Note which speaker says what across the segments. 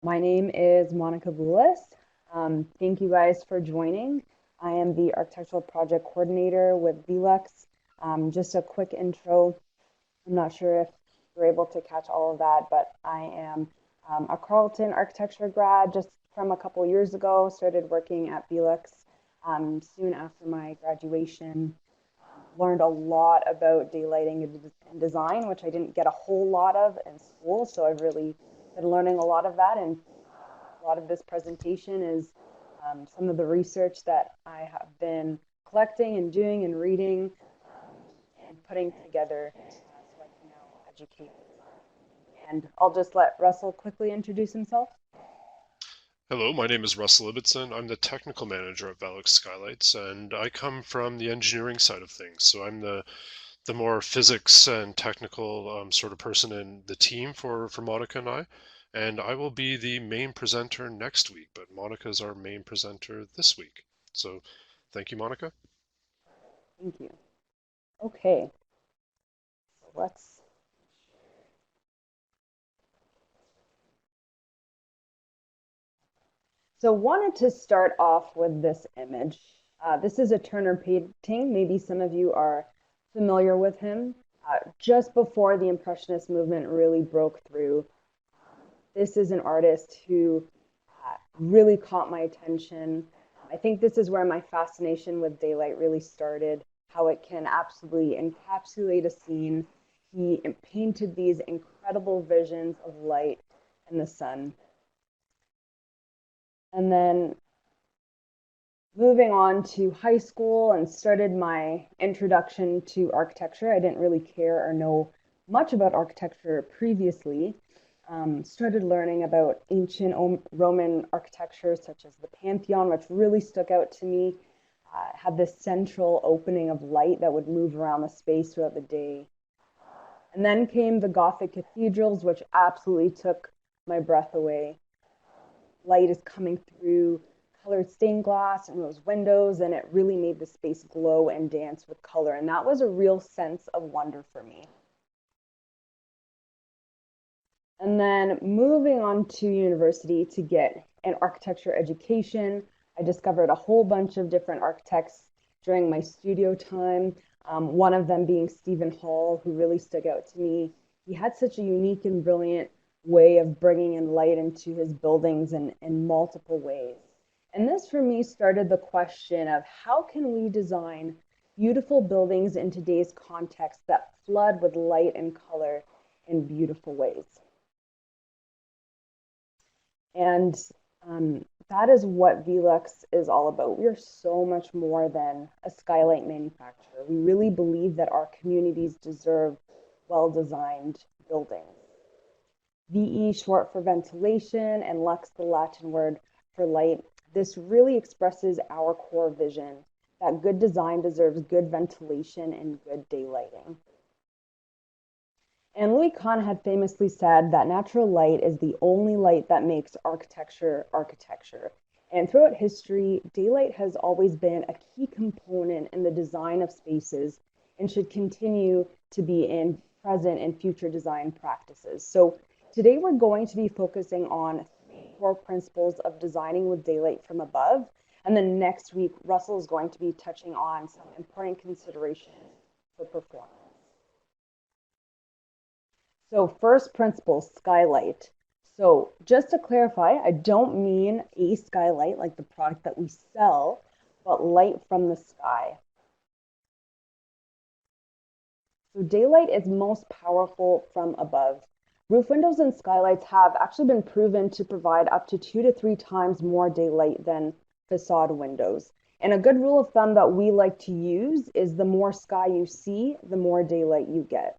Speaker 1: My name is Monica Boulis. Thank you guys for joining. I am the architectural project coordinator with Velux. Just a quick intro. I'm not sure if you're able to catch all of that, but I am a Carleton architecture grad just from a couple years ago. Started working at Velux soon after my graduation. Learned a lot about daylighting and design, which I didn't get a whole lot of in school. So I've really been learning a lot of that, and a lot of this presentation is some of the research that I have been collecting and doing and reading and putting together so I can now educate. And I'll just let Russell quickly introduce himself.
Speaker 2: Hello, my name is Russell Ibbotson. I'm the technical manager at Velux Skylights, and I come from the engineering side of things. So I'm the more physics and technical sort of person in the team for Monica and I will be the main presenter next week. But Monica is our main presenter this week. So thank you, Monica.
Speaker 1: Thank you. Okay, so let's. So wanted to start off with this image. This is a Turner painting. Maybe some of you are familiar with him. Just before the Impressionist movement really broke through, this is an artist who really caught my attention. I think this is where my fascination with daylight really started, how it can absolutely encapsulate a scene. He painted these incredible visions of light and the sun. And then moving on to high school and started my introduction to architecture. I didn't really care or know much about architecture previously. Started learning about ancient Roman architecture, such as the Pantheon, which really stuck out to me. Had this central opening of light that would move around the space throughout the day. And then came the Gothic cathedrals, which absolutely took my breath away. Light is coming through colored stained glass and those windows, and it really made the space glow and dance with color. And that was a real sense of wonder for me. And then moving on to university to get an architecture education, I discovered a whole bunch of different architects during my studio time. One of them being Stephen Hall, who really stuck out to me. He had such a unique and brilliant way of bringing in light into his buildings in multiple ways. And this for me started the question of how can we design beautiful buildings in today's context that flood with light and color in beautiful ways. And that is what Velux is all about. We are so much more than a skylight manufacturer. We really believe that our communities deserve well-designed buildings. VE, short for ventilation, and lux, the Latin word for light. This really expresses our core vision that good design deserves good ventilation and good daylighting. And Louis Kahn had famously said that natural light is the only light that makes architecture architecture. And throughout history, daylight has always been a key component in the design of spaces and should continue to be in present and future design practices. So today we're going to be focusing on three core principles of designing with daylight from above. And then next week, Russell is going to be touching on some important considerations for performance. So first principle, skylight. So just to clarify, I don't mean a skylight like the product that we sell, but light from the sky. So daylight is most powerful from above. Roof windows and skylights have actually been proven to provide up to 2 to 3 times more daylight than facade windows. And a good rule of thumb that we like to use is the more sky you see, the more daylight you get.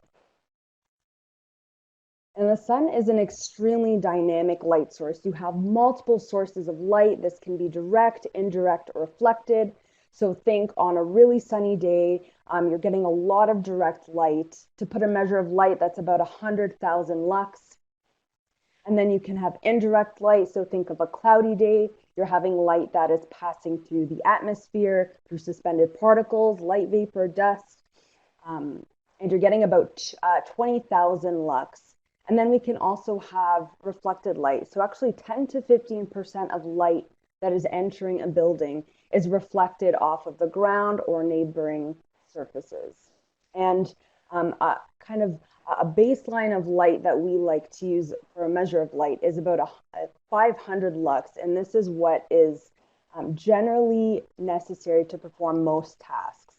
Speaker 1: And the sun is an extremely dynamic light source. You have multiple sources of light. This can be direct, indirect, or reflected. So think on a really sunny day, you're getting a lot of direct light. To put a measure of light, that's about 100,000 lux. And then you can have indirect light. So think of a cloudy day. You're having light that is passing through the atmosphere, through suspended particles, light vapor, dust. And you're getting about 20,000 lux. And then we can also have reflected light. So actually 10 to 15% of light that is entering a building is reflected off of the ground or neighboring surfaces. And kind of a baseline of light that we like to use for a measure of light is about 500 lux. And this is what is generally necessary to perform most tasks.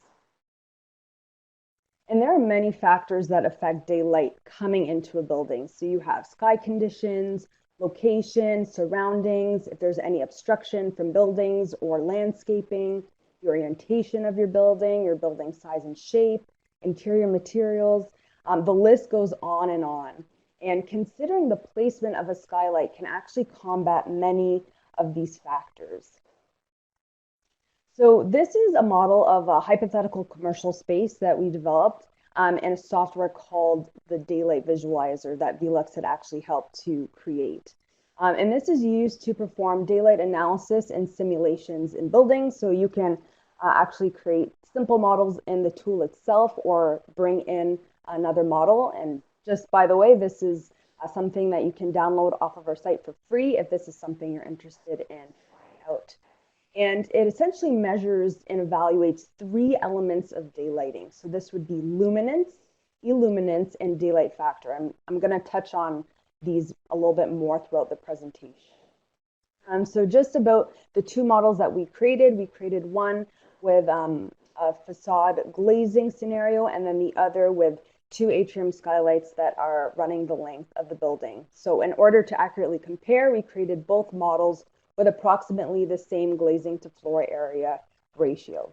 Speaker 1: And there are many factors that affect daylight coming into a building. So you have sky conditions, location, surroundings, if there's any obstruction from buildings or landscaping, the orientation of your building size and shape, interior materials. The list goes on and on. And considering the placement of a skylight can actually combat many of these factors. So this is a model of a hypothetical commercial space that we developed in a software called the Daylight Visualizer that Velux had actually helped to create. And this is used to perform daylight analysis and simulations in buildings. So you can actually create simple models in the tool itself or bring in another model. And just by the way, this is something that you can download off of our site for free if this is something you're interested in trying out. And it essentially measures and evaluates 3 elements of daylighting. So this would be luminance, illuminance, and daylight factor. I'm going to touch on these a little bit more throughout the presentation. So just about the 2 models that we created one with a facade glazing scenario, and then the other with 2 atrium skylights that are running the length of the building. So in order to accurately compare, we created both models with approximately the same glazing to floor area ratio.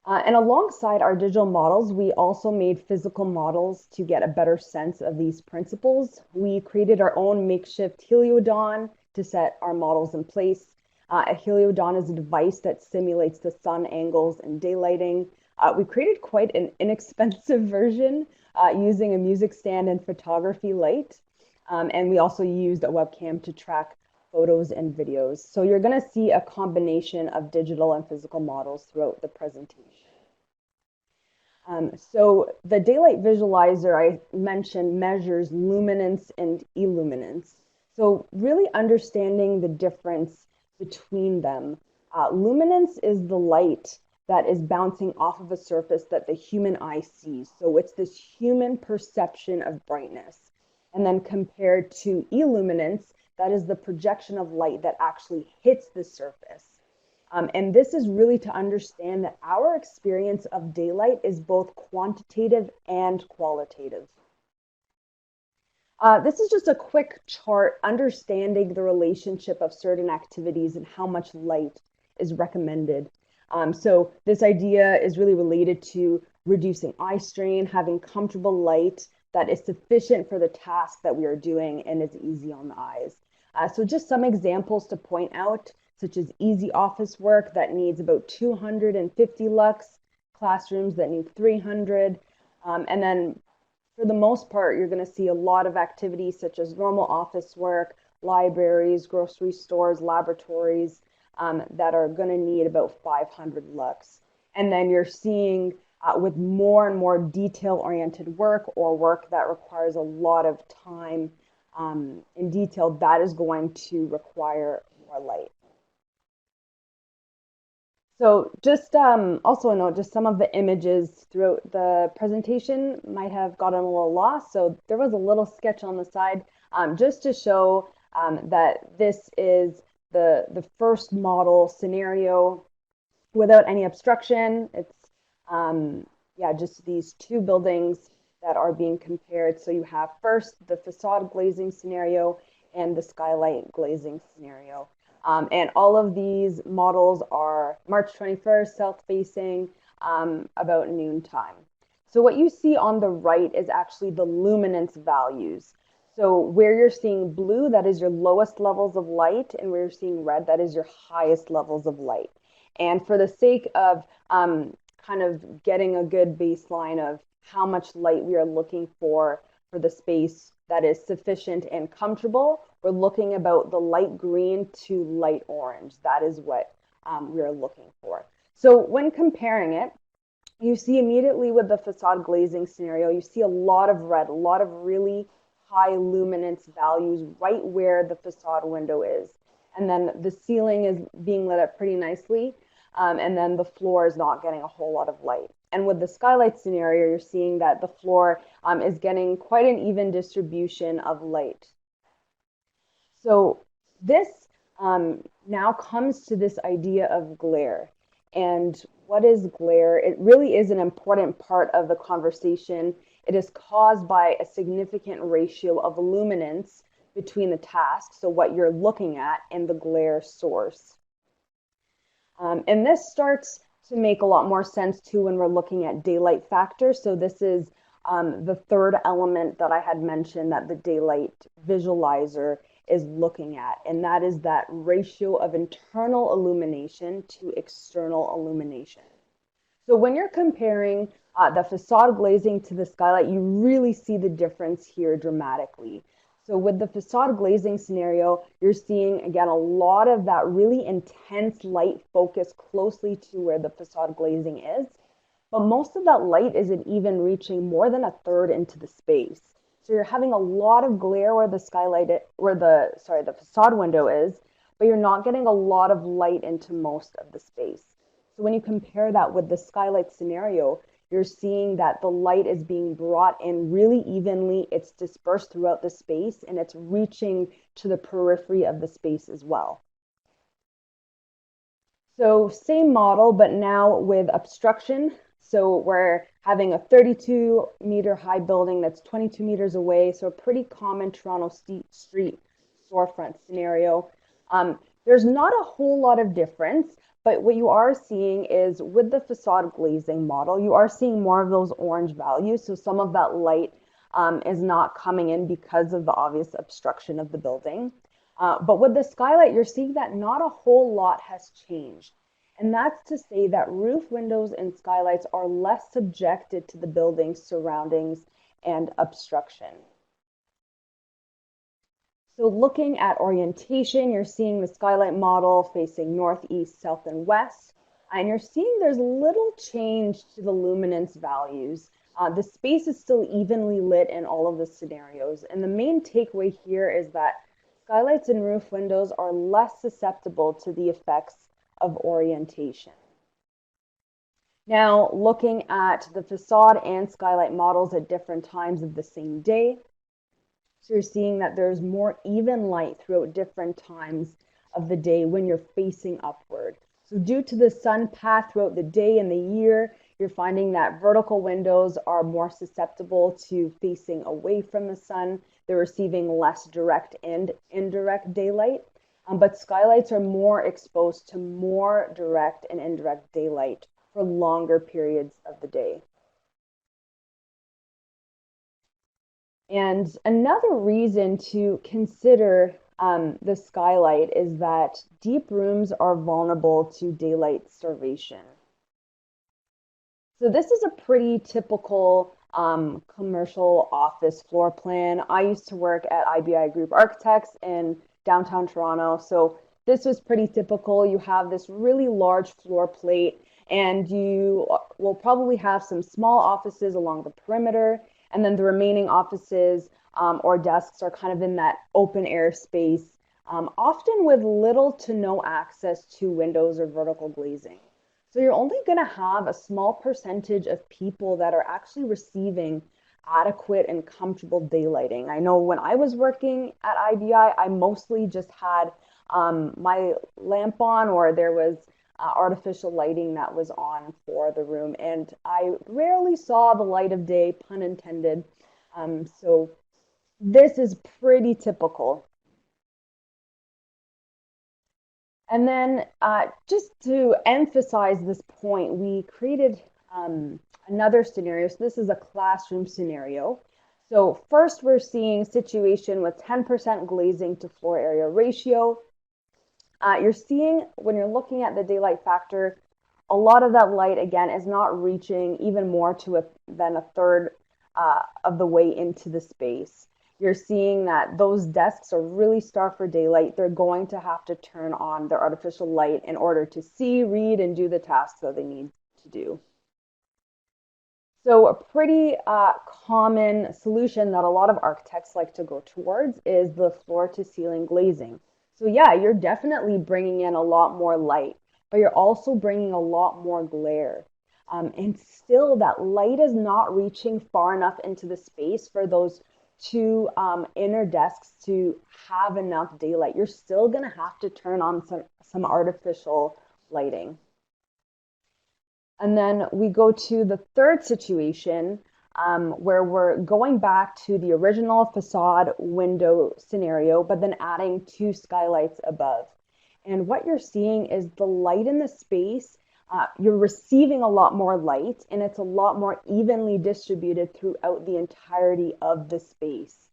Speaker 1: And alongside our digital models, we also made physical models to get a better sense of these principles. We created our own makeshift heliodon to set our models in place. A heliodon is a device that simulates the sun angles and daylighting. We created quite an inexpensive version using a music stand and photography light. And we also used a webcam to track photos and videos. So you're going to see a combination of digital and physical models throughout the presentation. So the daylight visualizer I mentioned measures luminance and illuminance. So really understanding the difference between them. Luminance is the light that is bouncing off of a surface that the human eye sees. So it's this human perception of brightness. And then compared to illuminance, that is the projection of light that actually hits the surface. And this is really to understand that our experience of daylight is both quantitative and qualitative. This is just a quick chart understanding the relationship of certain activities and how much light is recommended. So this idea is really related to reducing eye strain, having comfortable light that is sufficient for the task that we are doing and is easy on the eyes. So just some examples to point out, such as easy office work that needs about 250 lux, classrooms that need 300, and then for the most part, you're going to see a lot of activities such as normal office work, libraries, grocery stores, laboratories that are going to need about 500 lux. And then you're seeing with more and more detail-oriented work or work that requires a lot of time in detail, that is going to require more light. So just also a note, just some of the images throughout the presentation might have gotten a little lost. So there was a little sketch on the side just to show that this is the first model scenario without any obstruction. It's just these 2 buildings that are being compared. So you have first the facade glazing scenario and the skylight glazing scenario. And all of these models are March 21st, south-facing, about noontime. So what you see on the right is actually the luminance values. So where you're seeing blue, that is your lowest levels of light, and where you're seeing red, that is your highest levels of light. And for the sake of kind of getting a good baseline of how much light we are looking for the space that is sufficient and comfortable, we're looking about the light green to light orange. That is what we are looking for. So when comparing it, you see immediately with the facade glazing scenario, you see a lot of red, a lot of really high luminance values right where the facade window is. And then the ceiling is being lit up pretty nicely, and then the floor is not getting a whole lot of light. And with the skylight scenario, you're seeing that the floor is getting quite an even distribution of light. So this now comes to this idea of glare. And what is glare? It really is an important part of the conversation. It is caused by a significant ratio of luminance between the task, so what you're looking at, and the glare source. And this starts to make a lot more sense too when we're looking at daylight factor. So this is the third element that I had mentioned that the daylight visualizer is looking at, and that is that ratio of internal illumination to external illumination. So when you're comparing the facade glazing to the skylight, you really see the difference here dramatically. So with the facade glazing scenario, you're seeing, again, a lot of that really intense light focused closely to where the facade glazing is. But most of that light isn't even reaching more than a third into the space. So you're having a lot of glare where the the facade window is, but you're not getting a lot of light into most of the space. So when you compare that with the skylight scenario, you're seeing that the light is being brought in really evenly. It's dispersed throughout the space, and it's reaching to the periphery of the space as well. So same model, but now with obstruction. So we're having a 32-meter high building that's 22 meters away. So a pretty common Toronto street storefront scenario. There's not a whole lot of difference, but what you are seeing is with the facade glazing model, you are seeing more of those orange values. So some of that light is not coming in because of the obvious obstruction of the building. But with the skylight, you're seeing that not a whole lot has changed. And that's to say that roof windows and skylights are less subjected to the building's surroundings and obstruction. So looking at orientation, you're seeing the skylight model facing north, east, south, and west. And you're seeing there's little change to the luminance values. The space is still evenly lit in all of the scenarios. And the main takeaway here is that skylights and roof windows are less susceptible to the effects of orientation. Now, looking at the facade and skylight models at different times of the same day, so you're seeing that there's more even light throughout different times of the day when you're facing upward. So due to the sun path throughout the day and the year, you're finding that vertical windows are more susceptible to facing away from the sun. They're receiving less direct and indirect daylight. But skylights are more exposed to more direct and indirect daylight for longer periods of the day. And another reason to consider the skylight is that deep rooms are vulnerable to daylight starvation. So this is a pretty typical commercial office floor plan. I used to work at IBI Group Architects in downtown Toronto. So this was pretty typical. You have this really large floor plate, and you will probably have some small offices along the perimeter, and then the remaining offices or desks are kind of in that open air space, often with little to no access to windows or vertical glazing. So you're only going to have a small percentage of people that are actually receiving adequate and comfortable daylighting. I know when I was working at IBI, I mostly just had my lamp on, or there was artificial lighting that was on for the room, and I rarely saw the light of day, pun intended. So this is pretty typical. And then just to emphasize this point, we created another scenario. So this is a classroom scenario. So first we're seeing situation with 10% glazing to floor area ratio. You're seeing when you're looking at the daylight factor, a lot of that light, again, is not reaching even more than a third of the way into the space. You're seeing that those desks are really starved for daylight. They're going to have to turn on their artificial light in order to see, read, and do the tasks that they need to do. So a pretty common solution that a lot of architects like to go towards is the floor to ceiling glazing. So yeah, you're definitely bringing in a lot more light, but you're also bringing a lot more glare. And still that light is not reaching far enough into the space for those two inner desks to have enough daylight. You're still gonna have to turn on some artificial lighting. And then we go to the third situation where we're going back to the original facade window scenario, but then adding two skylights above. And what you're seeing is the light in the space. You're receiving a lot more light, and it's a lot more evenly distributed throughout the entirety of the space.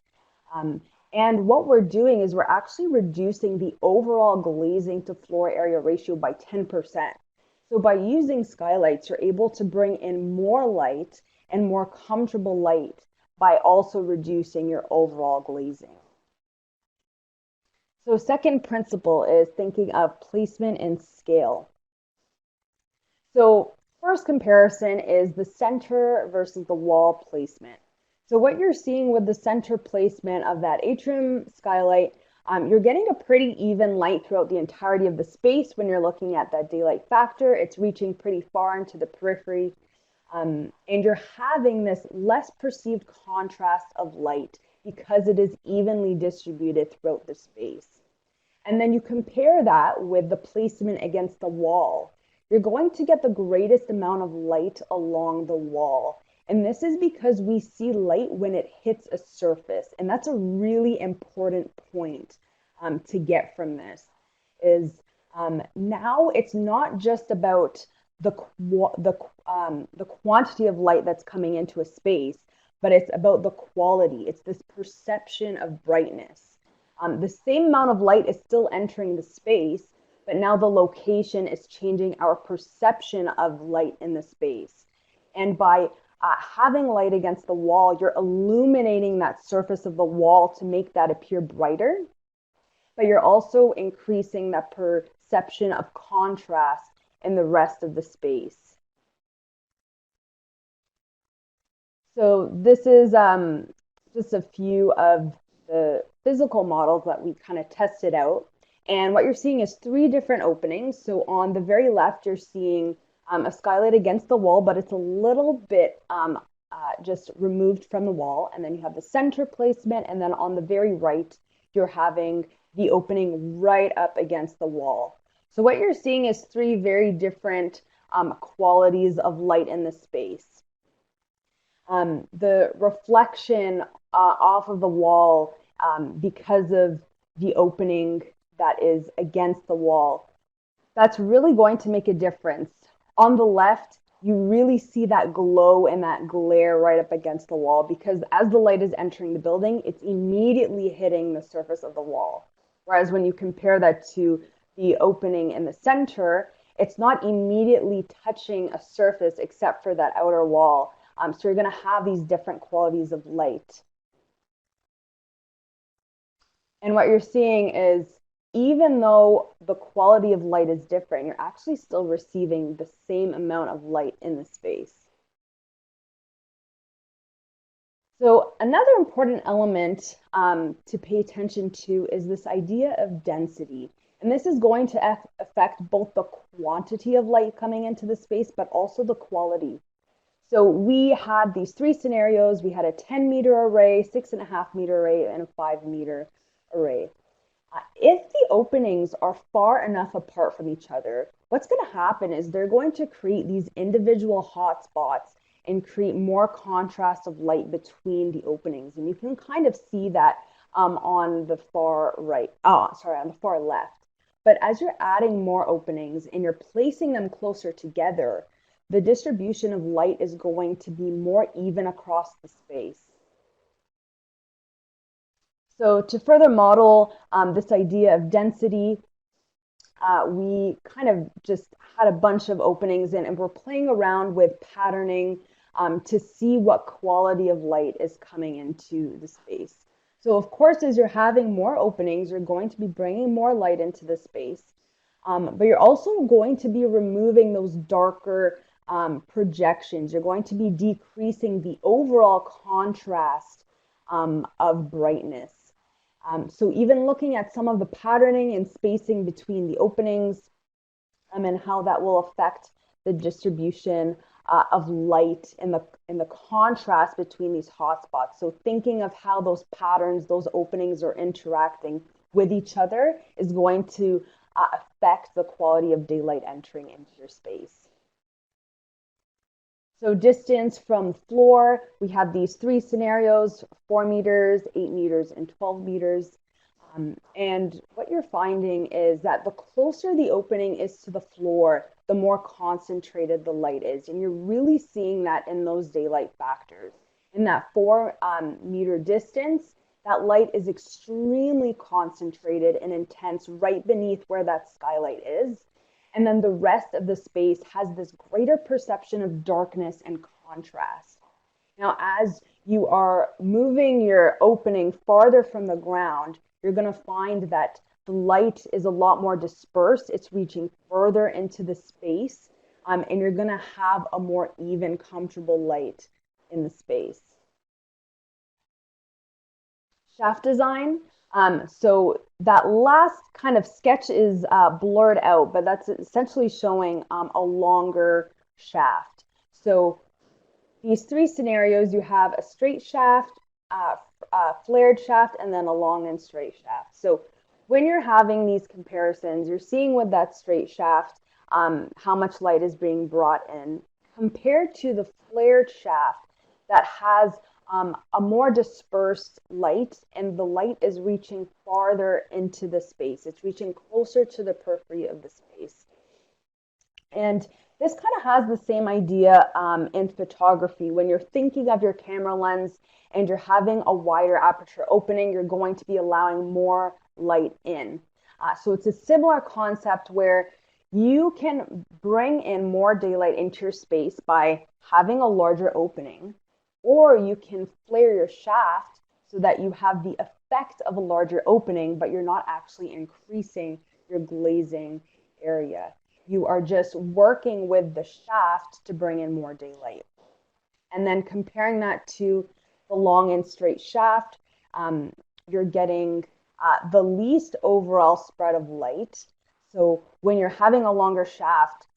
Speaker 1: Um, and what we're doing is we're actually reducing the overall glazing to floor area ratio by 10%. So by using skylights, you're able to bring in more light and more comfortable light by also reducing your overall glazing. So second principle is thinking of placement and scale. So first comparison is the center versus the wall placement. So what you're seeing with the center placement of that atrium skylight, you're getting a pretty even light throughout the entirety of the space when you're looking at that daylight factor. It's reaching pretty far into the periphery. And you're having this less perceived contrast of light because it is evenly distributed throughout the space. And then you compare that with the placement against the wall. You're going to get the greatest amount of light along the wall. And this is because we see light when it hits a surface. And that's a really important point to get from this is now it's not just about the quantity of light that's coming into a space, but it's about the quality. It's this perception of brightness. The same amount of light is still entering the space, but now the location is changing our perception of light in the space. And by having light against the wall, you're illuminating that surface of the wall to make that appear brighter, but you're also increasing that perception of contrast in the rest of the space. So this is just a few of the physical models that we kind of tested out. And what you're seeing is three different openings. So on the very left, you're seeing a skylight against the wall, but it's a little bit just removed from the wall. And then you have the center placement. And then on the very right, you're having the opening right up against the wall. So what you're seeing is three very different qualities of light in the space. The reflection off of the wall because of the opening that is against the wall, that's really going to make a difference. On the left, you really see that glow and that glare right up against the wall because as the light is entering the building, it's immediately hitting the surface of the wall. Whereas when you compare that to the opening in the center, it's not immediately touching a surface except for that outer wall. So you're going to have these different qualities of light. And what you're seeing is even though the quality of light is different, you're actually still receiving the same amount of light in the space. So another important element to pay attention to is this idea of density. And this is going to affect both the quantity of light coming into the space, but also the quality. So we had these three scenarios. We had a 10-meter array, 6.5-meter array, and a 5-meter array. If the openings are far enough apart from each other, what's going to happen is they're going to create these individual hot spots and create more contrast of light between the openings. And you can kind of see that on the far right, on the far left. But as you're adding more openings and you're placing them closer together, the distribution of light is going to be more even across the space. So to further model this idea of density, we kind of just had a bunch of openings and we're playing around with patterning to see what quality of light is coming into the space. So of course, as you're having more openings, you're going to be bringing more light into the space, but you're also going to be removing those darker projections. You're going to be decreasing the overall contrast of brightness. So even looking at some of the patterning and spacing between the openings and how that will affect the distribution of light and the contrast between these hotspots. So thinking of how those patterns, those openings are interacting with each other is going to affect the quality of daylight entering into your space. So distance from floor, we have these three scenarios, 4 meters, 8 meters, and 12 meters. And what you're finding is that the closer the opening is to the floor, the more concentrated the light is. And you're really seeing that in those daylight factors. In that 4 meter distance, that light is extremely concentrated and intense right beneath where that skylight is. And then the rest of the space has this greater perception of darkness and contrast. Now, as you are moving your opening farther from the ground, you're going to find that the light is a lot more dispersed. It's reaching further into the space, and you're going to have a more even, comfortable light in the space. Shaft design. So that last kind of sketch is blurred out, but that's essentially showing a longer shaft. So these three scenarios, you have a straight shaft, a flared shaft, and then a long and straight shaft. So when you're having these comparisons, you're seeing with that straight shaft how much light is being brought in compared to the flared shaft that has a more dispersed light, and the light is reaching farther into the space. It's reaching closer to the periphery of the space. And this kind of has the same idea in photography. When you're thinking of your camera lens and you're having a wider aperture opening, you're going to be allowing more light in. So it's a similar concept where you can bring in more daylight into your space by having a larger opening, or you can flare your shaft so that you have the effect of a larger opening, but you're not actually increasing your glazing area. You are just working with the shaft to bring in more daylight. And then comparing that to the long and straight shaft, you're getting the least overall spread of light. So when you're having a longer shaft,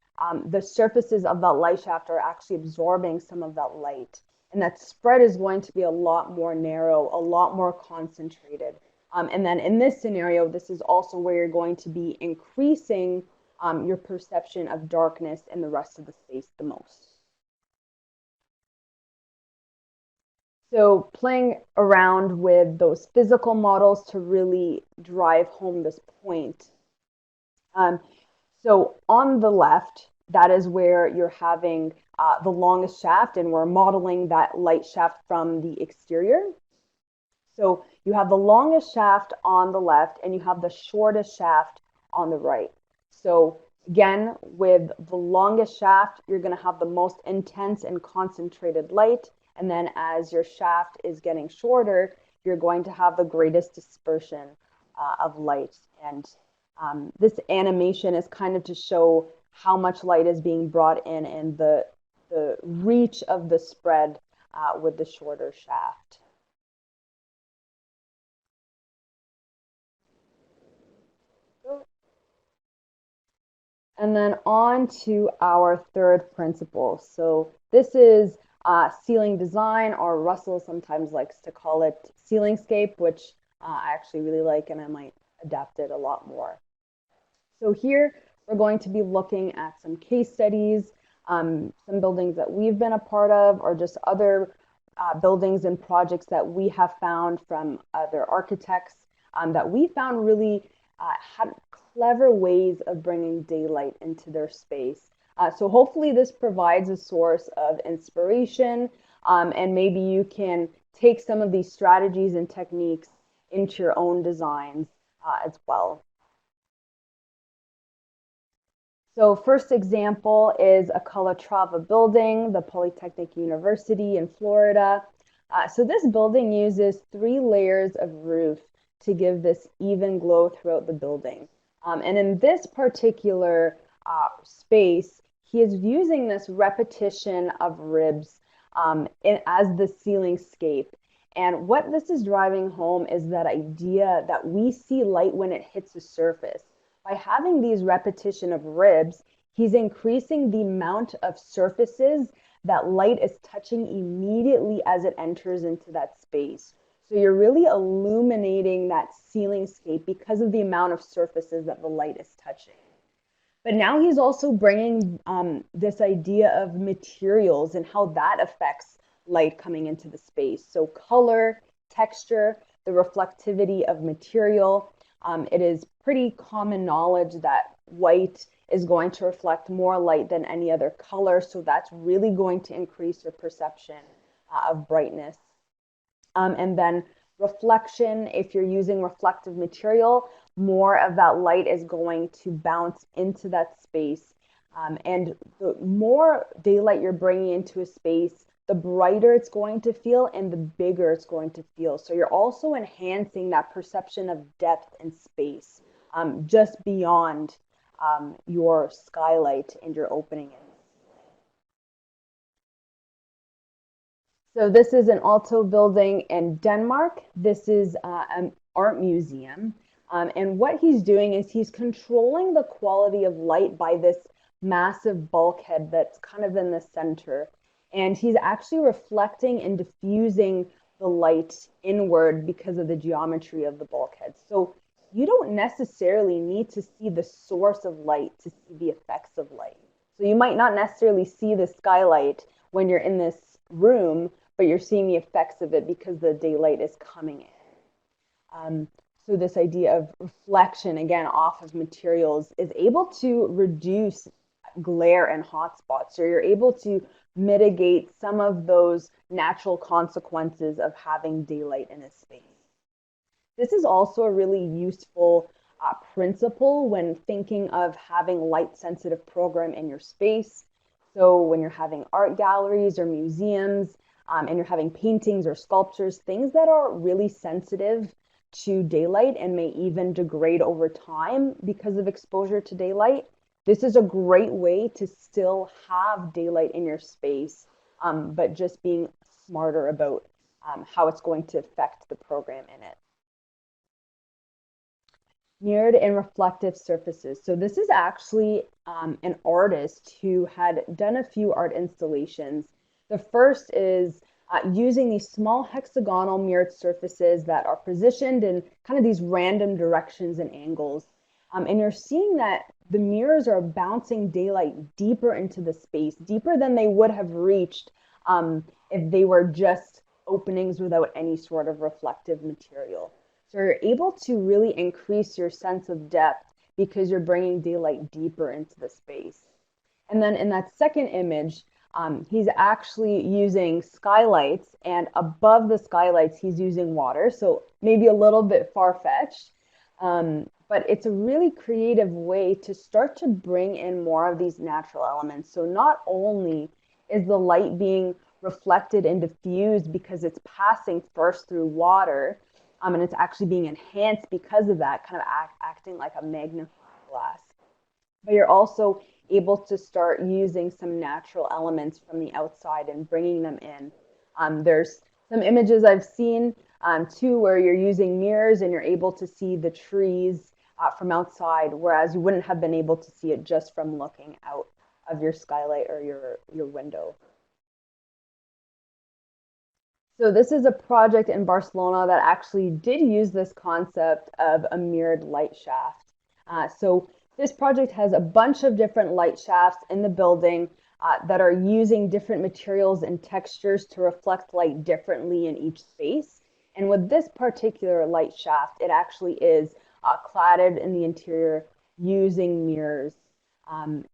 Speaker 1: the surfaces of that light shaft are actually absorbing some of that light. And that spread is going to be a lot more narrow, a lot more concentrated. And then in this scenario, this is also where you're going to be increasing your perception of darkness in the rest of the space the most. So playing around with those physical models to really drive home this point. So on the left, that is where you're having the longest shaft, and we're modeling that light shaft from the exterior. So you have the longest shaft on the left, and you have the shortest shaft on the right. So again, with the longest shaft, you're going to have the most intense and concentrated light. And then as your shaft is getting shorter, you're going to have the greatest dispersion of light. And this animation is kind of to show how much light is being brought in and the reach of the spread with the shorter shaft. And then on to our third principle. So this is ceiling design, or Russell sometimes likes to call it ceilingscape, which I actually really like, and I might adapt it a lot more. So here we're going to be looking at some case studies, some buildings that we've been a part of, or just other buildings and projects that we have found from other architects that we found really had clever ways of bringing daylight into their space. So hopefully this provides a source of inspiration, and maybe you can take some of these strategies and techniques into your own designs as well. So first example is a Calatrava building, the Polytechnic University in Florida. So this building uses 3 layers of roof to give this even glow throughout the building. And in this particular space, he is using this repetition of ribs as the ceiling scape. And what this is driving home is that idea that we see light when it hits the surface. By having these repetition of ribs, he's increasing the amount of surfaces that light is touching immediately as it enters into that space. So you're really illuminating that ceiling scape because of the amount of surfaces that the light is touching. But now he's also bringing this idea of materials and how that affects light coming into the space. So color, texture, the reflectivity of material. It is pretty common knowledge that white is going to reflect more light than any other color. So that's really going to increase your perception of brightness. And then reflection, if you're using reflective material, more of that light is going to bounce into that space. And the more daylight you're bringing into a space, the brighter it's going to feel and the bigger it's going to feel. So you're also enhancing that perception of depth and space just beyond your skylight and your opening in. So this is an Aalto building in Denmark. This is an art museum. And what he's doing is he's controlling the quality of light by this massive bulkhead that's kind of in the center. And he's actually reflecting and diffusing the light inward because of the geometry of the bulkhead. So you don't necessarily need to see the source of light to see the effects of light. So you might not necessarily see the skylight when you're in this room, but you're seeing the effects of it because the daylight is coming in. So this idea of reflection, again, off of materials is able to reduce glare and hotspots. So you're able to mitigate some of those natural consequences of having daylight in a space. This is also a really useful principle when thinking of having light-sensitive program in your space. So when you're having art galleries or museums, and you're having paintings or sculptures, things that are really sensitive to daylight and may even degrade over time because of exposure to daylight, this is a great way to still have daylight in your space, but just being smarter about how it's going to affect the program in it. Mirrored and reflective surfaces. So this is actually an artist who had done a few art installations. The first is using these small hexagonal mirrored surfaces that are positioned in kind of these random directions and angles. And you're seeing that the mirrors are bouncing daylight deeper into the space, deeper than they would have reached if they were just openings without any sort of reflective material. So you're able to really increase your sense of depth because you're bringing daylight deeper into the space. And then in that second image, he's actually using skylights, and above the skylights, he's using water. So maybe a little bit far-fetched, but it's a really creative way to start to bring in more of these natural elements. So not only is the light being reflected and diffused because it's passing first through water, and it's actually being enhanced because of that, kind of acting like a magnifying glass. But you're also able to start using some natural elements from the outside and bringing them in. There's some images I've seen too where you're using mirrors and you're able to see the trees from outside, whereas you wouldn't have been able to see it just from looking out of your skylight or your window. So this is a project in Barcelona that actually did use this concept of a mirrored light shaft. So this project has a bunch of different light shafts in the building that are using different materials and textures to reflect light differently in each space. And with this particular light shaft, it actually is cladded in the interior using mirrors.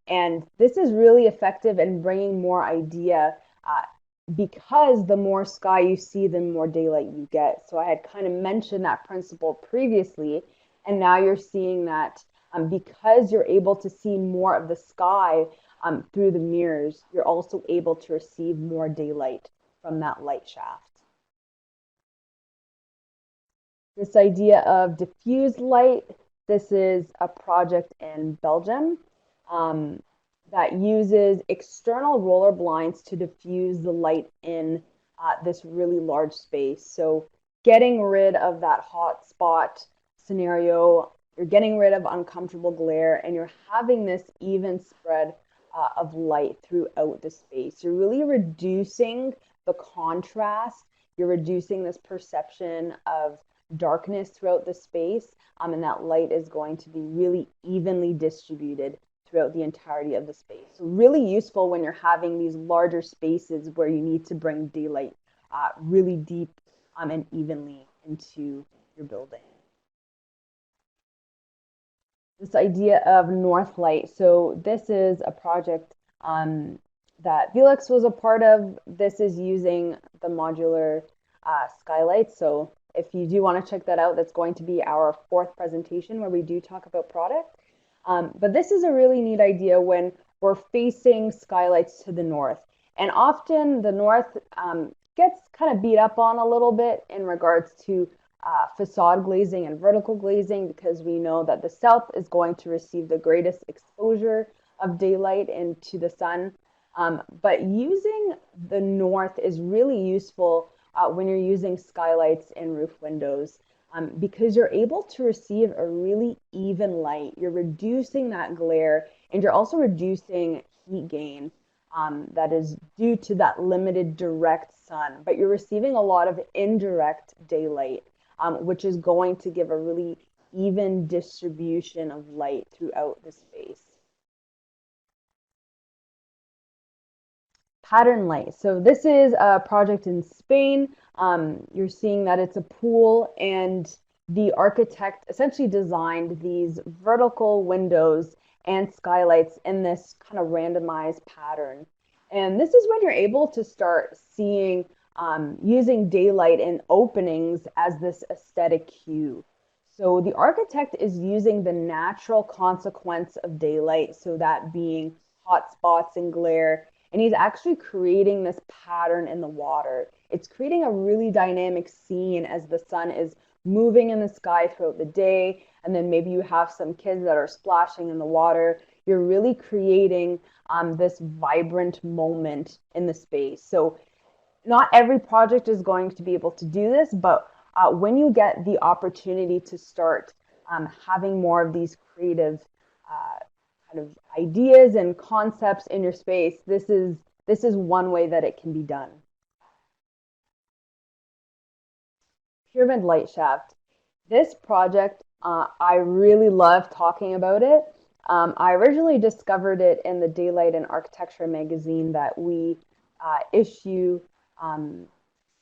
Speaker 1: And this is really effective in bringing more idea because the more sky you see, the more daylight you get. So I had kind of mentioned that principle previously, and now you're seeing that because you're able to see more of the sky through the mirrors, you're also able to receive more daylight from that light shaft. This idea of diffused light, this is a project in Belgium. that uses external roller blinds to diffuse the light in this really large space. So getting rid of that hot spot scenario, you're getting rid of uncomfortable glare, and you're having this even spread of light throughout the space. You're really reducing the contrast. You're reducing this perception of darkness throughout the space, and that light is going to be really evenly distributed throughout the entirety of the space. So really useful when you're having these larger spaces where you need to bring daylight really deep and evenly into your building. This idea of north light. So this is a project that Velux was a part of. This is using the modular skylights. So if you do want to check that out, that's going to be our fourth presentation where we do talk about product. But this is a really neat idea when we're facing skylights to the north. And often the north gets kind of beat up on a little bit in regards to facade glazing and vertical glazing, because we know that the south is going to receive the greatest exposure of daylight into the sun. But using the north is really useful when you're using skylights and roof windows, because you're able to receive a really even light. You're reducing that glare, and you're also reducing heat gain that is due to that limited direct sun, but you're receiving a lot of indirect daylight, which is going to give a really even distribution of light throughout the space. Pattern light. So this is a project in Spain. You're seeing that it's a pool, and the architect essentially designed these vertical windows and skylights in this kind of randomized pattern. And this is when you're able to start seeing using daylight in openings as this aesthetic cue. So the architect is using the natural consequence of daylight, so that being hot spots and glare, and he's actually creating this pattern in the water. It's creating a really dynamic scene as the sun is moving in the sky throughout the day, and then maybe you have some kids that are splashing in the water. You're really creating this vibrant moment in the space. So not every project is going to be able to do this, but when you get the opportunity to start having more of these creative kind of ideas and concepts in your space, this is one way that it can be done. Pyramid light shaft. This project, I really love talking about it. I originally discovered it in the Daylight and Architecture magazine that we issue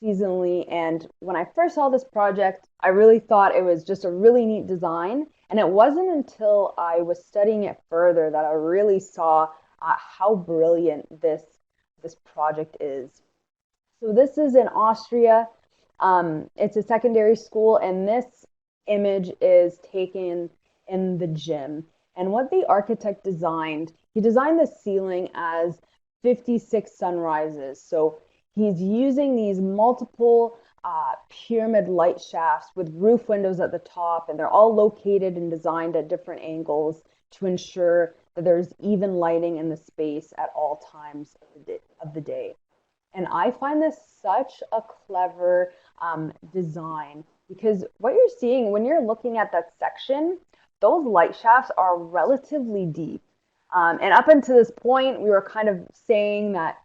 Speaker 1: seasonally. And when I first saw this project, I really thought it was just a really neat design. And it wasn't until I was studying it further that I really saw how brilliant this project is. So this is in Austria. It's a secondary school, and this image is taken in the gym. And what the architect designed, he designed the ceiling as 56 sunrises. So he's using these multiple pyramid light shafts with roof windows at the top, and they're all located and designed at different angles to ensure that there's even lighting in the space at all times of the day. And I find this such a clever design, because what you're seeing when you're looking at that section, those light shafts are relatively deep. And up until this point, we were kind of saying that,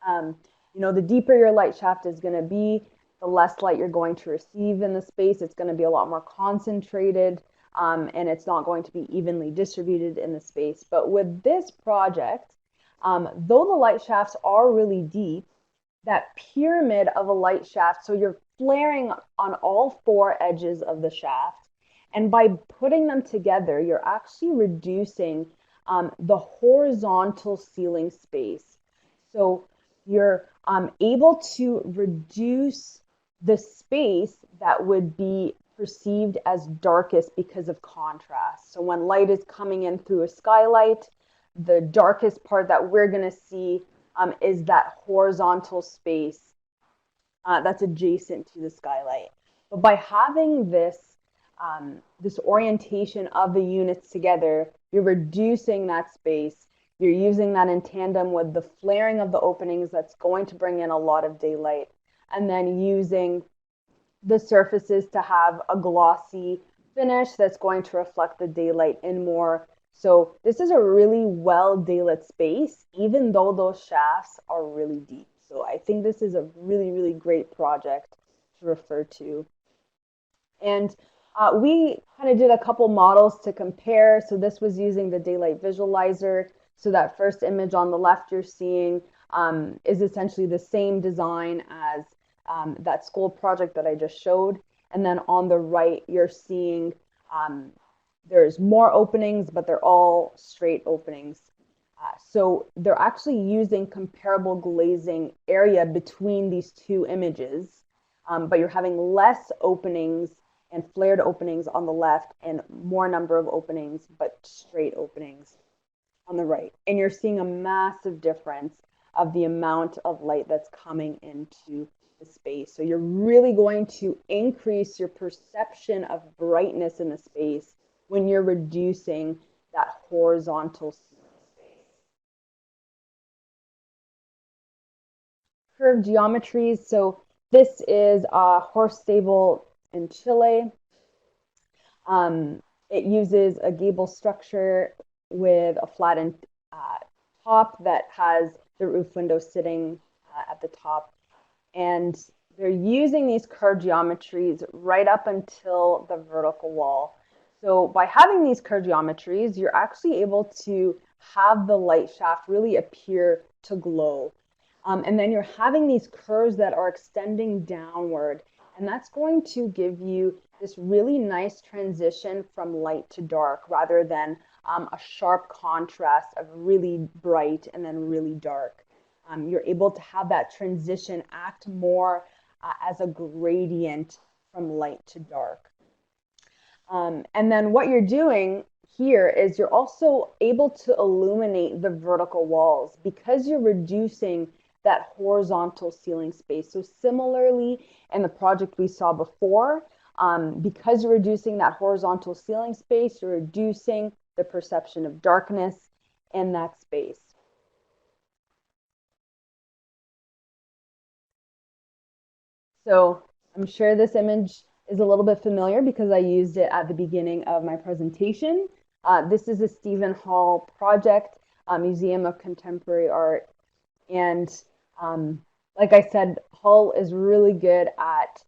Speaker 1: the deeper your light shaft is going to be, the less light you're going to receive in the space. It's going to be a lot more concentrated, and it's not going to be evenly distributed in the space. But with this project, though the light shafts are really deep, that pyramid of a light shaft, so you're flaring on all four edges of the shaft, and by putting them together, you're actually reducing the horizontal ceiling space. So you're able to reduce the space that would be perceived as darkest because of contrast. So when light is coming in through a skylight, the darkest part that we're going to see is that horizontal space that's adjacent to the skylight. But by having this orientation of the units together, you're reducing that space. You're using that in tandem with the flaring of the openings that's going to bring in a lot of daylight, and then using the surfaces to have a glossy finish that's going to reflect the daylight in more. So this is a really well daylit space, even though those shafts are really deep. So I think this is a really, really great project to refer to. And we kind of did a couple models to compare. So this was using the daylight visualizer. So that first image on the left you're seeing is essentially the same design as that school project that I just showed. And then on the right, you're seeing there's more openings, but they're all straight openings. So they're actually using comparable glazing area between these two images, but you're having less openings and flared openings on the left and more number of openings, but straight openings on the right. And you're seeing a massive difference of the amount of light that's coming into the space. So you're really going to increase your perception of brightness in the space when you're reducing that horizontal space. Curved geometries. So this is a horse stable in Chile. It uses a gable structure with a flattened top that has the roof window sitting at the top. And they're using these curved geometries right up until the vertical wall. So by having these curved geometries, you're actually able to have the light shaft really appear to glow. And then you're having these curves that are extending downward, and that's going to give you this really nice transition from light to dark rather than a sharp contrast of really bright and then really dark. You're able to have that transition act more as a gradient from light to dark. And then what you're doing here is you're also able to illuminate the vertical walls because you're reducing that horizontal ceiling space. So similarly, in the project we saw before, because you're reducing that horizontal ceiling space, you're reducing the perception of darkness in that space. So I'm sure this image is a little bit familiar because I used it at the beginning of my presentation. This is a Stephen Hall project, Museum of Contemporary Art. And like I said, Hall is really good at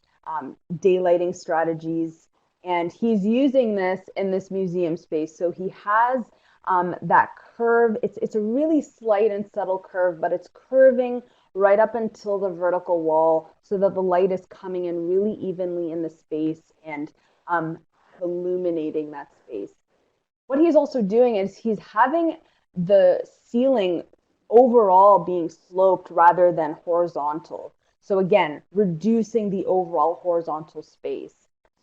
Speaker 1: daylighting strategies, and he's using this in this museum space. So he has that curve. It's a really slight and subtle curve, but it's curving right up until the vertical wall so that the light is coming in really evenly in the space and illuminating that space. What he's also doing is he's having the ceiling overall being sloped rather than horizontal. So again, reducing the overall horizontal space.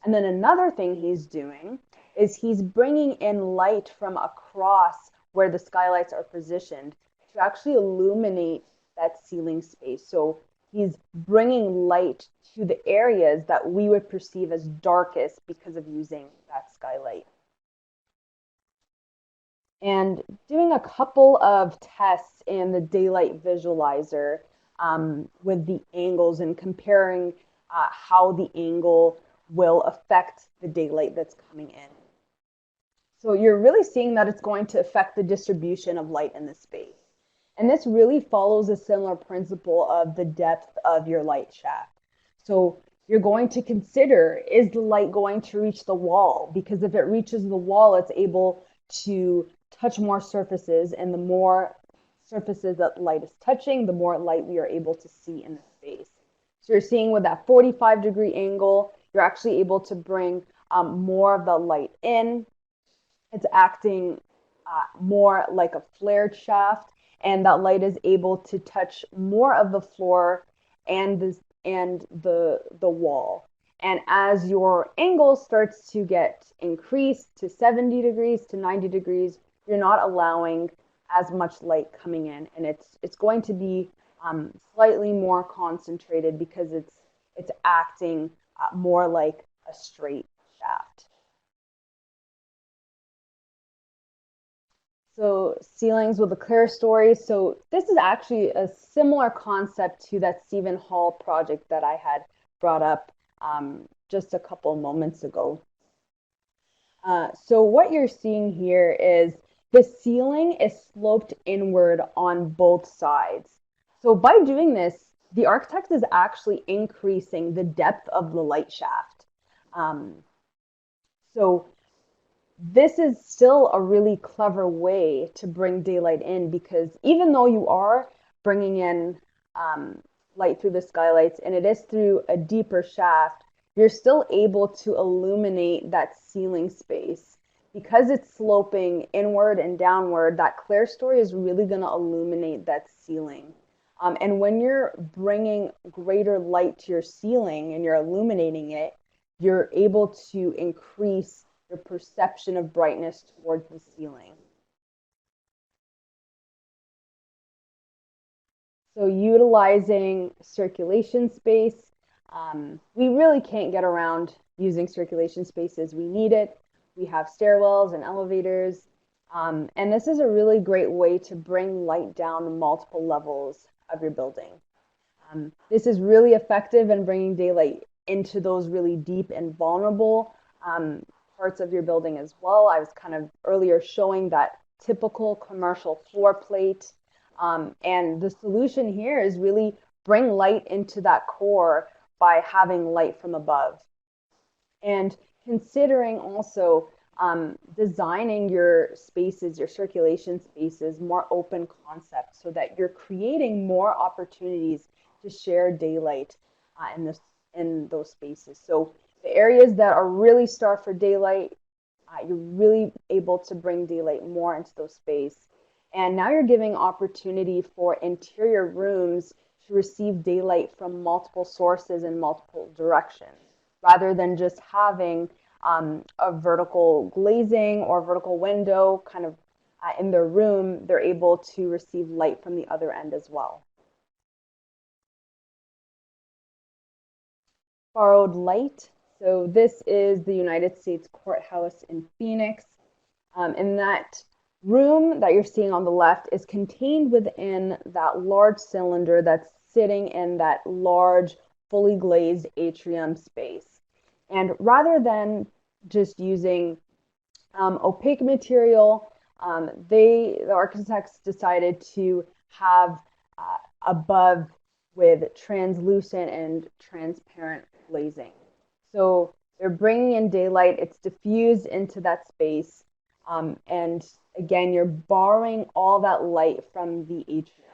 Speaker 1: And then another thing he's doing is he's bringing in light from across where the skylights are positioned to actually illuminate that ceiling space. So he's bringing light to the areas that we would perceive as darkest because of using that skylight. And doing a couple of tests in the daylight visualizer with the angles and comparing how the angle will affect the daylight that's coming in. So you're really seeing that it's going to affect the distribution of light in the space. And this really follows a similar principle of the depth of your light shaft. So you're going to consider, is the light going to reach the wall? Because if it reaches the wall, it's able to touch more surfaces, and the more surfaces that light is touching, the more light we are able to see in the space. So you're seeing with that 45-degree angle, you're actually able to bring more of the light in. It's acting more like a flared shaft, and that light is able to touch more of the floor and the wall. And as your angle starts to get increased to 70 degrees to 90 degrees, you're not allowing as much light coming in, and it's going to be slightly more concentrated because it's acting more like a straight shaft. So ceilings with a clear story. So this is actually a similar concept to that Stephen Hall project that I had brought up just a couple moments ago. So what you're seeing here is the ceiling is sloped inward on both sides. So by doing this, the architect is actually increasing the depth of the light shaft. Um, so this is still a really clever way to bring daylight in, because even though you are bringing in um, light through the skylights and it is through a deeper shaft, you're still able to illuminate that ceiling space. Because it's sloping inward and downward, that clerestory is really going to illuminate that ceiling. And when you're bringing greater light to your ceiling and you're illuminating it, you're able to increase your perception of brightness towards the ceiling. So utilizing circulation space, we really can't get around using circulation spaces. We need it. We have stairwells and elevators. And this is a really great way to bring light down multiple levels of your building. This is really effective in bringing daylight into those really deep and vulnerable parts of your building as well. I was kind of earlier showing that typical commercial floor plate. And the solution here is really bring light into that core by having light from above. And considering also designing your spaces, your circulation spaces, more open concept so that you're creating more opportunities to share daylight in those spaces. So the areas that are really starved for daylight, you're really able to bring daylight more into those spaces. And now you're giving opportunity for interior rooms to receive daylight from multiple sources in multiple directions, rather than just having a vertical glazing or vertical window kind of in their room. They're able to receive light from the other end as well. Borrowed light. So this is the United States Courthouse in Phoenix. And that room that you're seeing on the left is contained within that large cylinder that's sitting in that large, fully glazed atrium space. And rather than just using opaque material, the architects decided to have above with translucent and transparent glazing. So they're bringing in daylight, it's diffused into that space, and again, you're borrowing all that light from the atrium.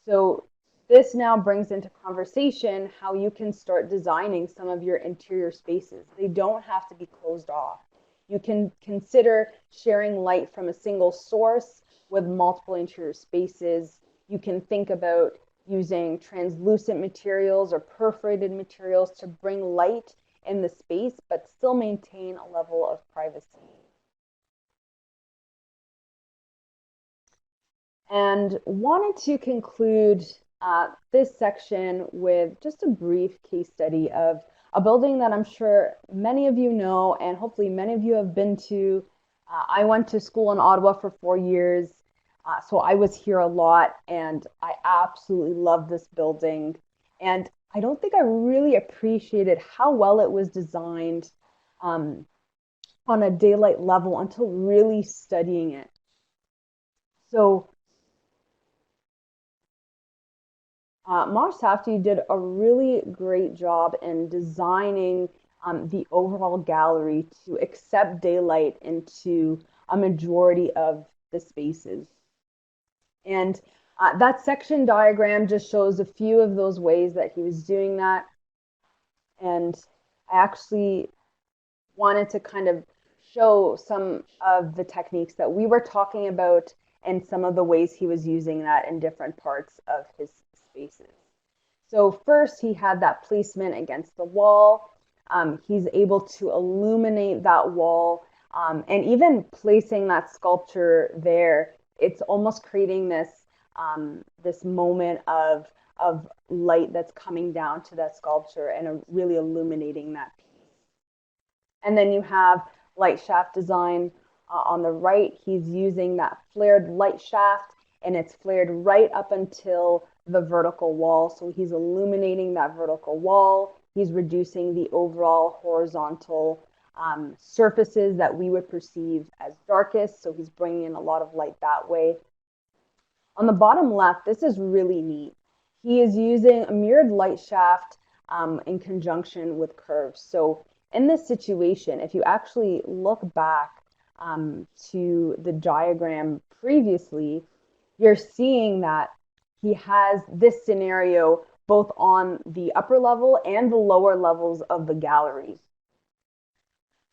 Speaker 1: So this now brings into conversation how you can start designing some of your interior spaces. They don't have to be closed off. You can consider sharing light from a single source with multiple interior spaces. You can think about using translucent materials or perforated materials to bring light in the space, but still maintain a level of privacy. And wanted to conclude this section with just a brief case study of a building that I'm sure many of you know, and hopefully many of you have been to. I went to school in Ottawa for 4 years, so I was here a lot, and I absolutely love this building. And I don't think I really appreciated how well it was designed on a daylight level until really studying it. So Moss Safdie did a really great job in designing the overall gallery to accept daylight into a majority of the spaces. And that section diagram just shows a few of those ways that he was doing that. And I actually wanted to kind of show some of the techniques that we were talking about and some of the ways he was using that in different parts of his spaces. So first, he had that placement against the wall. He's able to illuminate that wall, and even placing that sculpture there, it's almost creating this moment of light that's coming down to that sculpture and really illuminating that piece. And then you have light shaft design. On the right, he's using that flared light shaft, and it's flared right up until the vertical wall. So he's illuminating that vertical wall. He's reducing the overall horizontal surfaces that we would perceive as darkest. So he's bringing in a lot of light that way. On the bottom left, this is really neat. He is using a mirrored light shaft in conjunction with curves. So in this situation, if you actually look back to the diagram previously, you're seeing that he has this scenario both on the upper level and the lower levels of the gallery.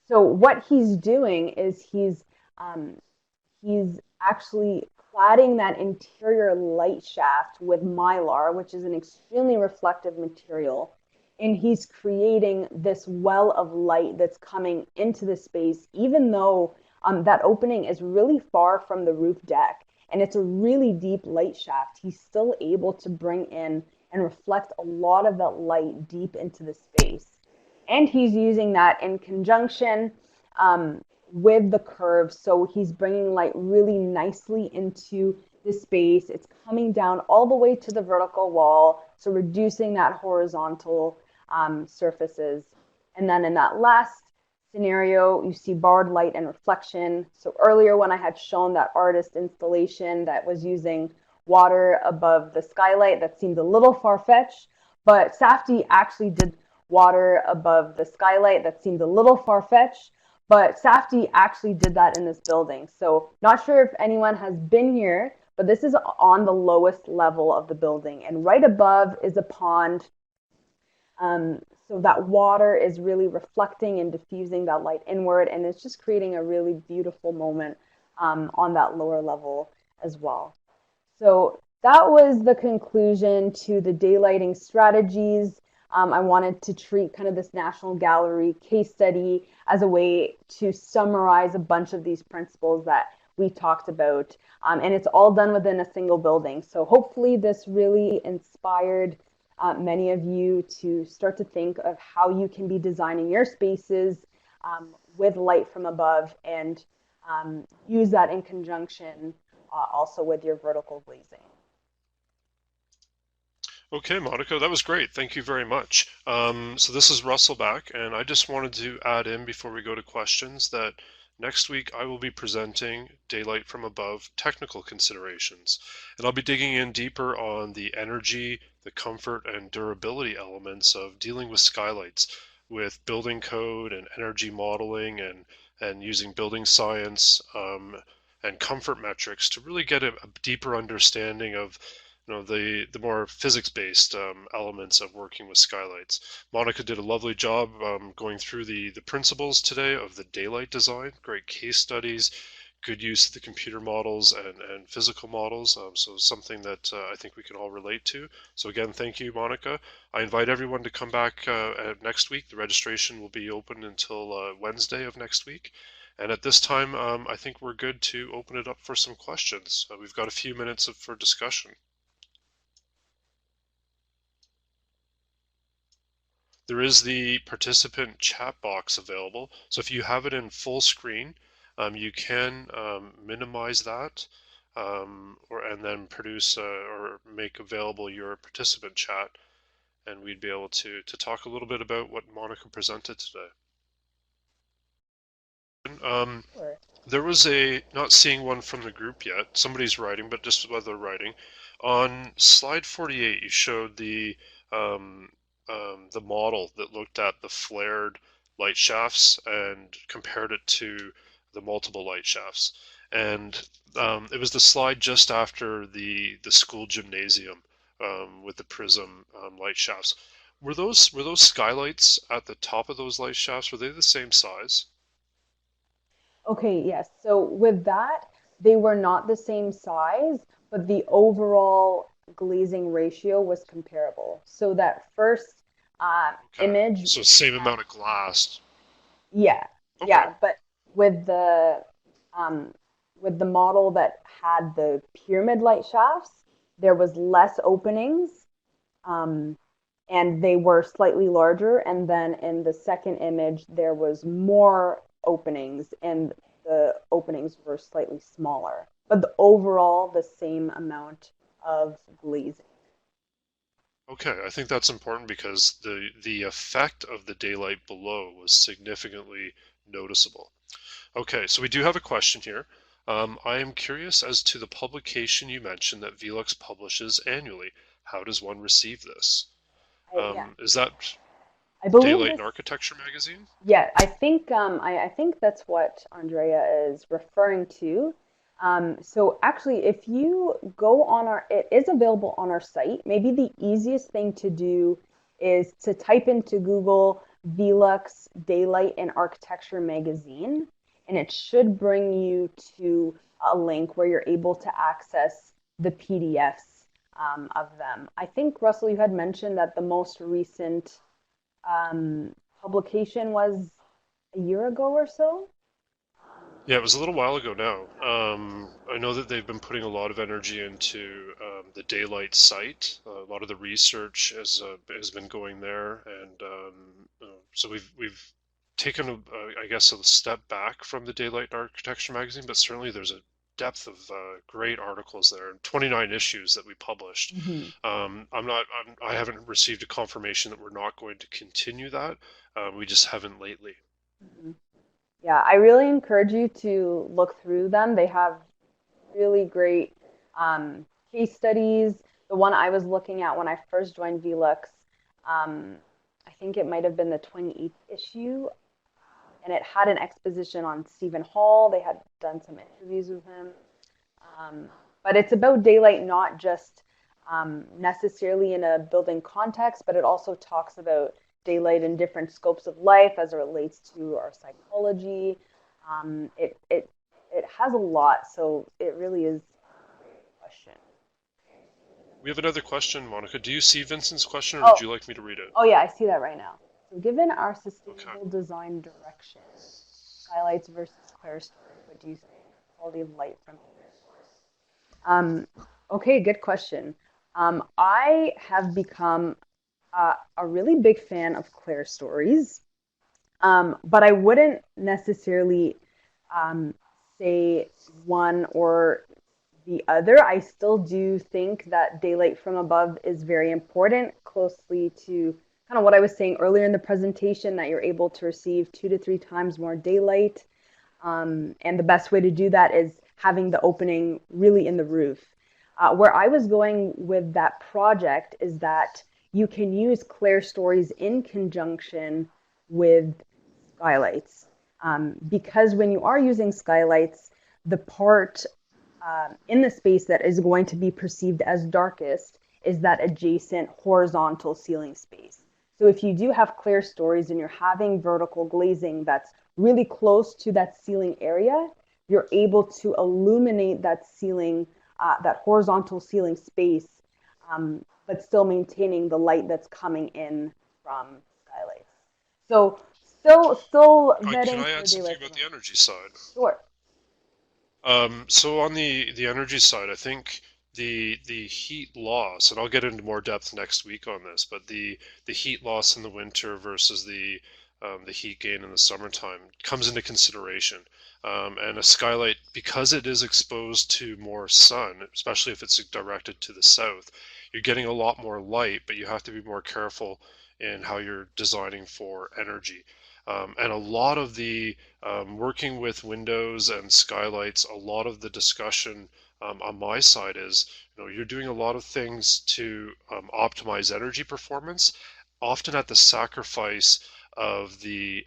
Speaker 1: So what he's doing is he's actually cladding that interior light shaft with mylar, which is an extremely reflective material, and he's creating this well of light that's coming into the space, even though that opening is really far from the roof deck and it's a really deep light shaft. He's still able to bring in and reflect a lot of that light deep into the space. And he's using that in conjunction with the curve. So he's bringing light really nicely into the space. It's coming down all the way to the vertical wall, so reducing that horizontal surfaces. And then in that last scenario, you see barred light and reflection. So earlier when I had shown that artist installation that was using water above the skylight, that seemed a little far-fetched, but Safdie actually did water above the skylight. That seemed a little far-fetched, but Safdie actually did that in this building. So not sure if anyone has been here, but this is on the lowest level of the building. And right above is a pond. So that water is really reflecting and diffusing that light inward, and it's just creating a really beautiful moment on that lower level as well. So that was the conclusion to the daylighting strategies. I wanted to treat kind of this National Gallery case study as a way to summarize a bunch of these principles that we talked about. And it's all done within a single building. So hopefully this really inspired many of you to start to think of how you can be designing your spaces with light from above and use that in conjunction also with your vertical glazing.
Speaker 2: Okay, Monica, that was great. Thank you very much. So this is Russell back, and I just wanted to add in before we go to questions that next week I will be presenting Daylight from Above technical considerations, and I'll be digging in deeper on the energy, the comfort, and durability elements of dealing with skylights, with building code and energy modeling and using building science and comfort metrics to really get a deeper understanding of the more physics-based elements of working with skylights. Monica did a lovely job going through the principles today of the daylight design. Great case studies, good use of the computer models and physical models. So something that I think we can all relate to. So again, thank you, Monica. I invite everyone to come back next week. The registration will be open until Wednesday of next week. And at this time, I think we're good to open it up for some questions. We've got a few minutes for discussion. There is the participant chat box available. So if you have it in full screen, you can minimize that and then produce or make available your participant chat, and we'd be able to talk a little bit about what Monica presented today.
Speaker 1: Sure.
Speaker 2: There was not seeing one from the group yet. Somebody's writing, but just whether they're writing. On slide 48, you showed the model that looked at the flared light shafts and compared it to the multiple light shafts. And it was the slide just after the school gymnasium with the prism light shafts. Were those skylights at the top of those light shafts? Were they the same size?
Speaker 1: Okay, yes. So with that, they were not the same size, but the overall glazing ratio was comparable. So that first
Speaker 2: Okay.
Speaker 1: image,
Speaker 2: So same amount of glass.
Speaker 1: yeah,
Speaker 2: Okay.
Speaker 1: yeah. But with the um, with the model that had the pyramid light shafts, there was less openings, um, and they were slightly larger. And then in the second image, there was more openings, and the openings were slightly smaller, but overall the same amount of glazing.
Speaker 2: Okay, I think that's important because the effect of the daylight below was significantly noticeable. Okay, so we do have a question here. I am curious as to the publication you mentioned that Velux publishes annually. How does one receive this?
Speaker 1: Yeah,
Speaker 2: Is that
Speaker 1: I believe
Speaker 2: Daylight
Speaker 1: this.
Speaker 2: and Architecture magazine?
Speaker 1: Yeah, I think that's what Andrea is referring to. So actually, if you go on it is available on our site. Maybe the easiest thing to do is to type into Google Velux Daylight and Architecture magazine, and it should bring you to a link where you're able to access the PDFs of them. I think, Russell, you had mentioned that the most recent publication was a year ago or so.
Speaker 2: Yeah, it was a little while ago now. I know that they've been putting a lot of energy into the Daylight site. A lot of the research has been going there, and so we've taken I guess a step back from the Daylight and Architecture magazine, but certainly there's a depth of great articles there, and 29 issues that we published.
Speaker 1: Hmm.
Speaker 2: I haven't received a confirmation that we're not going to continue that. We just haven't lately.
Speaker 1: Hmm. Yeah, I really encourage you to look through them. They have really great um, case studies. The one I was looking at when I first joined Velux, um, I think it might have been the 28th issue, and it had an exposition on Stephen Hall. They had done some interviews with him. Um, but it's about daylight, not just necessarily in a building context, but it also talks about daylight in different scopes of life as it relates to our psychology. It has a lot, so it really is a question.
Speaker 2: We have another question, Monica. Do you see Vincent's question, or would
Speaker 1: Oh,
Speaker 2: you like me to read it?
Speaker 1: oh yeah, I see that right now. So, given our
Speaker 2: Okay.
Speaker 1: sustainable design direction, skylights versus clerestory, what do you think? Quality of light from Um, okay, good question. I have become a really big fan of Claire stories, but I wouldn't necessarily um, say one or the other. I still do think that daylight from above is very important, closely to kind of what I was saying earlier in the presentation, that you're able to receive 2 to 3 times more daylight. And the best way to do that is having the opening really in the roof. Where I was going with that project is that you can use Claire stories in conjunction with skylights. Because when you are using skylights, the part in the space that is going to be perceived as darkest is that adjacent horizontal ceiling space. So if you do have clear stories and you're having vertical glazing that's really close to that ceiling area, you're able to illuminate that ceiling, that horizontal ceiling space, but still maintaining the light that's coming in from skylights. So still
Speaker 2: Can
Speaker 1: vetting
Speaker 2: I
Speaker 1: for
Speaker 2: add something
Speaker 1: daylight.
Speaker 2: about the energy side?
Speaker 1: Sure.
Speaker 2: So on the energy side, I think the heat loss, and I'll get into more depth next week on this, but the heat loss in the winter versus the heat gain in the summertime comes into consideration. And a skylight, because it is exposed to more sun, especially if it's directed to the south, you're getting a lot more light, but you have to be more careful in how you're designing for energy. And a lot of the working with windows and skylights, a lot of the discussion on my side is, you're doing a lot of things to optimize energy performance, often at the sacrifice of the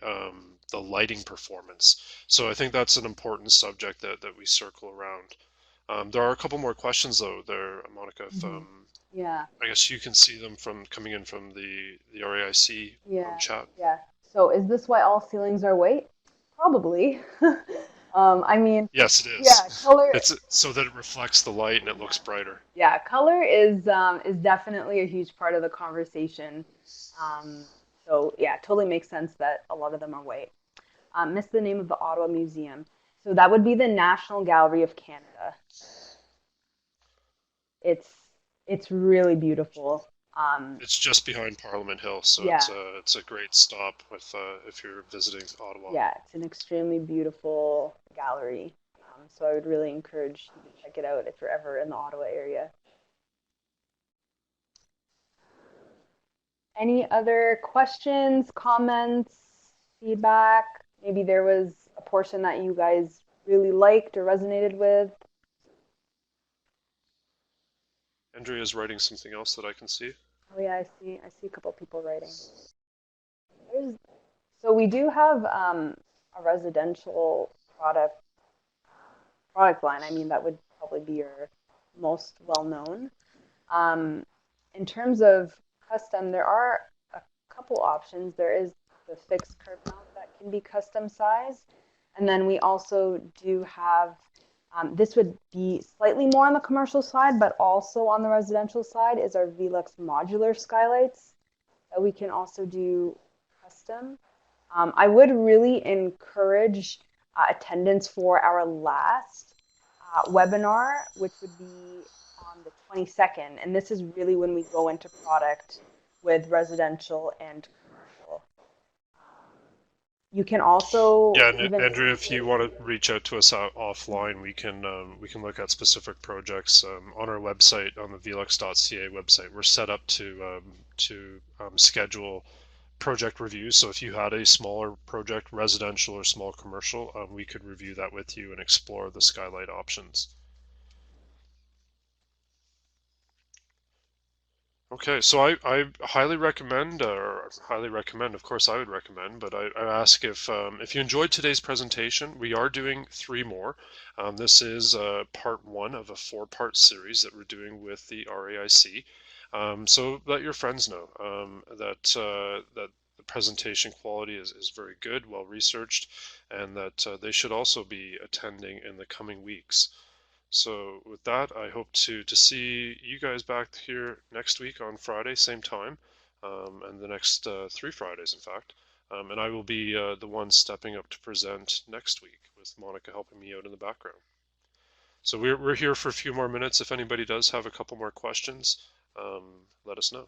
Speaker 2: lighting performance. So I think that's an important subject that we circle around. There are a couple more questions though there, Monica. If
Speaker 1: Hmm. Yeah.
Speaker 2: I guess you can see them from coming in from the RAIC
Speaker 1: Yeah,
Speaker 2: chat.
Speaker 1: yeah. So is this why all ceilings are white? Probably. I mean,
Speaker 2: Yes, it
Speaker 1: yeah,
Speaker 2: is.
Speaker 1: color.
Speaker 2: It's so that it reflects the light and it looks brighter.
Speaker 1: Yeah, color is definitely a huge part of the conversation. Um, so yeah, totally makes sense that a lot of them are white. Missed the name of the Ottawa Museum. So that would be the National Gallery of Canada. It's it's really beautiful.
Speaker 2: It's just behind Parliament Hill, so
Speaker 1: Yeah,
Speaker 2: it's a great stop with if you're visiting Ottawa.
Speaker 1: yeah, it's an extremely beautiful gallery. So I would really encourage you to check it out if you're ever in the Ottawa area. Any other questions, comments, feedback? Maybe there was a portion that you guys really liked or resonated with.
Speaker 2: Andrea is writing something else that I can see.
Speaker 1: Oh yeah, I see a couple people writing. There's, so we do have a residential product line. I mean, that would probably be your most well known. Um, in terms of custom, there are a couple options. There is the fixed curb mount that can be custom sized. And then we also do have, this would be slightly more on the commercial side, but also on the residential side is our Velux modular skylights that we can also do custom. I would really encourage attendance for our last webinar, which would be on the 22nd. And this is really when we go into product with residential and commercial. You can also
Speaker 2: Yeah, and
Speaker 1: even,
Speaker 2: Andrea, if you want to reach out to us offline, we can look at specific projects on our website, on the velux.ca website. We're set up to schedule project reviews. So if you had a smaller project, residential or small commercial, we could review that with you and explore the skylight options. Okay, so I highly recommend, of course I would recommend, but I ask if you enjoyed today's presentation, we are doing three more. This is part one of a four-part series that we're doing with the RAIC. So let your friends know that the presentation quality is very good, well researched, and that they should also be attending in the coming weeks. So with that, I hope to see you guys back here next week on Friday, same time, and the next 3 Fridays, in fact. And I will be the one stepping up to present next week with Monica helping me out in the background. So we're here for a few more minutes. If anybody does have a couple more questions, let us know.